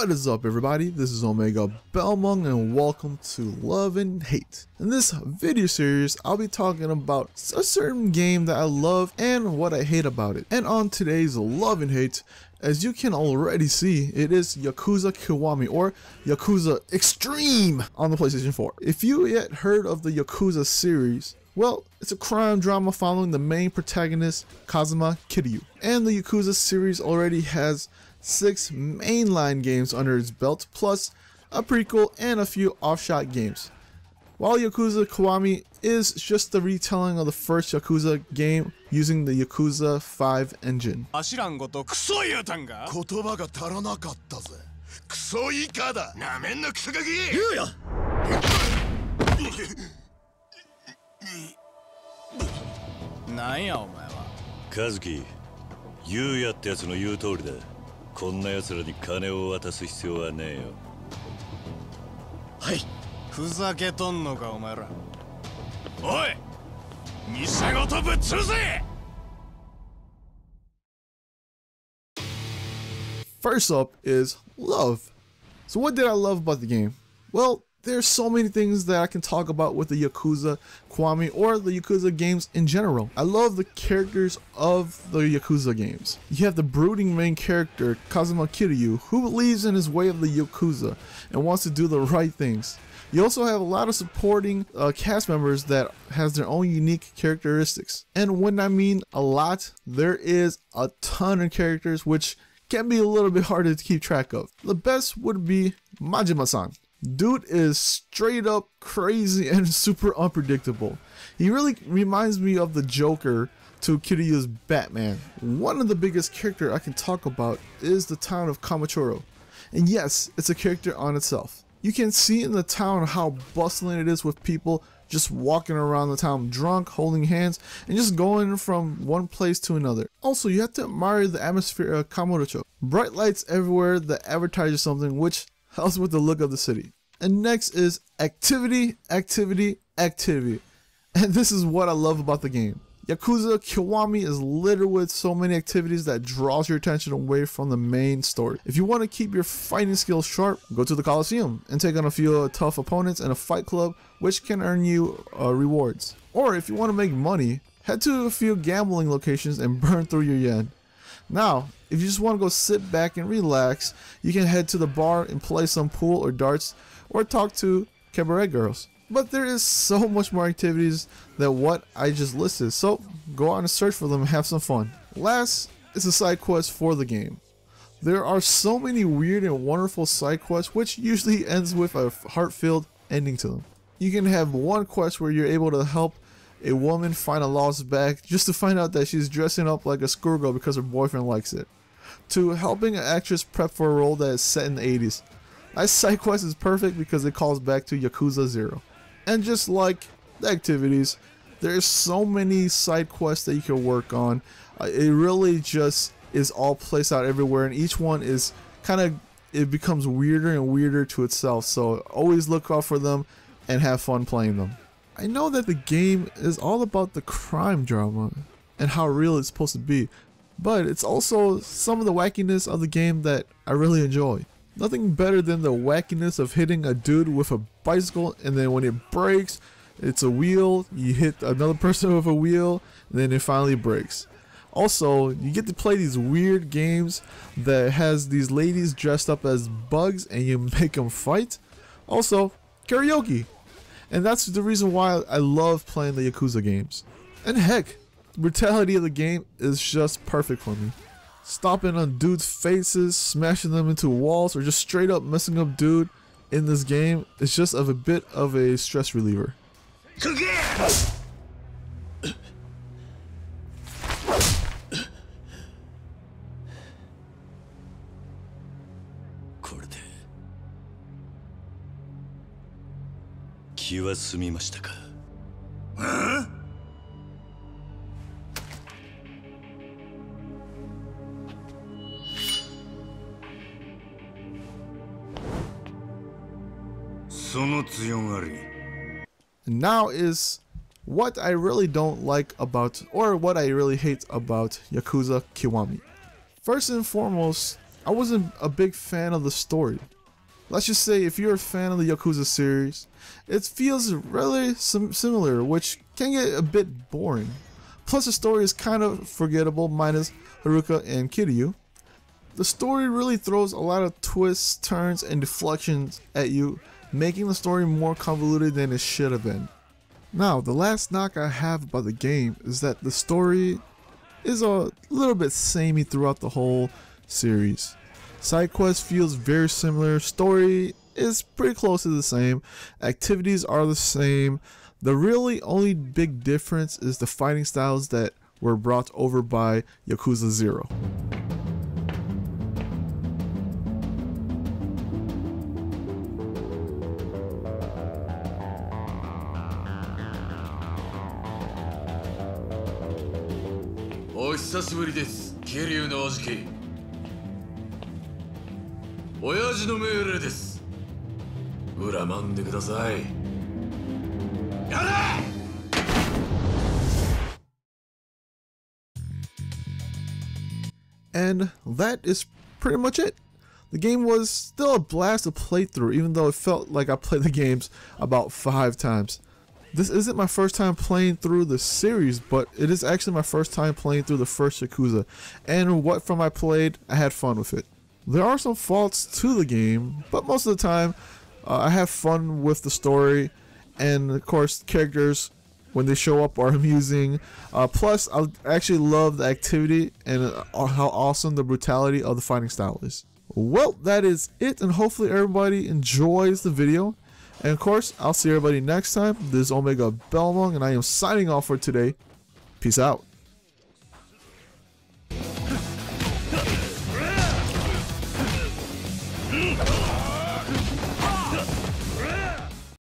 What is up, everybody? This is Omega Belmong and welcome to Love and Hate. In this video series, I'll be talking about a certain game that I love and what I hate about it. And on today's Love and Hate, as you can already see, it is Yakuza Kiwami or Yakuza Extreme on the PlayStation 4. If you yet heard of the Yakuza series, well, it's a crime drama following the main protagonist, Kazuma Kiryu. And the Yakuza series already has 6 mainline games under its belt, plus a prequel and a few offshot games. While Yakuza Kiwami is just the retelling of the first Yakuza game using the Yakuza 5 engine. Kazuki, 優也ってやつの言う通りだ。こんな奴らに金を渡す必要はねえよ。はい。ふざけとんのかお前ら。おい、偽事ぶっ潰せ。First up is love. So what did I love about the game? Well, there's so many things that I can talk about with the Yakuza Kiwami or the Yakuza games in general. I love the characters of the Yakuza games. You have the brooding main character, Kazuma Kiryu, who believes in his way of the Yakuza and wants to do the right things. You also have a lot of supporting cast members that has their own unique characteristics. And when I mean a lot, there is a ton of characters which can be a little bit harder to keep track of. The best would be Majima-san. Dude is straight up crazy and super unpredictable. He really reminds me of the Joker to Kiryu's Batman. One of the biggest characters I can talk about is the town of Kamurocho. And yes, it's a character on itself. You can see in the town how bustling it is with people just walking around the town drunk, holding hands, and just going from one place to another. Also, you have to admire the atmosphere of Kamurocho. Bright lights everywhere that advertise something, which helps with the look of the city. And next is activity, activity, activity. And this is what I love about the game. Yakuza Kiwami is littered with so many activities that draws your attention away from the main story. If you want to keep your fighting skills sharp, go to the Coliseum and take on a few tough opponents in a fight club, which can earn you rewards. Or if you want to make money, head to a few gambling locations and burn through your yen. Now, if you just want to go sit back and relax, you can head to the bar and play some pool or darts or talk to cabaret girls. But there is so much more activities than what I just listed, so go on and search for them and have some fun. Last is the side quest for the game. There are so many weird and wonderful side quests which usually ends with a heart-filled ending to them. You can have one quest where you're able to help a woman find a lost bag just to find out that she's dressing up like a schoolgirl because her boyfriend likes it, to helping an actress prep for a role that is set in the 80s. That side quest is perfect because it calls back to Yakuza 0. And just like the activities, there's so many side quests that you can work on. It really just is all placed out everywhere, and each one is it becomes weirder and weirder to itself, so always look out for them and have fun playing them. I know that the game is all about the crime drama and how real it's supposed to be, but it's also some of the wackiness of the game that I really enjoy. Nothing better than the wackiness of hitting a dude with a bicycle, and then when it breaks, it's a wheel, you hit another person with a wheel, and then it finally breaks. Also, you get to play these weird games that has these ladies dressed up as bugs and you make them fight. Also, karaoke. And that's the reason why I love playing the Yakuza games. And heck, the brutality of the game is just perfect for me. Stomping on dudes' faces, smashing them into walls, or just straight up messing up dude in this game is just a bit of a stress reliever. And now is what I really don't like about, or what I really hate about Yakuza Kiwami. First and foremost, I wasn't a big fan of the story. Let's just say if you're a fan of the Yakuza series, it feels really similar, which can get a bit boring. Plus the story is kind of forgettable minus Haruka and Kiryu. The story really throws a lot of twists, turns, and deflections at you, making the story more convoluted than it should have been. Now, the last knock I have about the game is that the story is a little bit samey throughout the whole series. Side quest feels very similar, story is pretty close to the same, activities are the same. The really only big difference is the fighting styles that were brought over by Yakuza 0.お久しぶりです、桐生のおじき。親父の命令です。恨んでください。やれ！ And that is pretty much it. The game was still a blast to play through, even though it felt like I played the games about 5 times. This isn't my first time playing through the series, but it is actually my first time playing through the first Yakuza, and what from I played, I had fun with it. There are some faults to the game, but most of the time, I have fun with the story, and of course, characters, when they show up, are amusing. Plus, I actually love the activity and how awesome the brutality of the fighting style is. Well, that is it, and hopefully everybody enjoys the video. And of course, I'll see everybody next time. This is Omega Belmong, and I am signing off for today. Peace out. Hmm.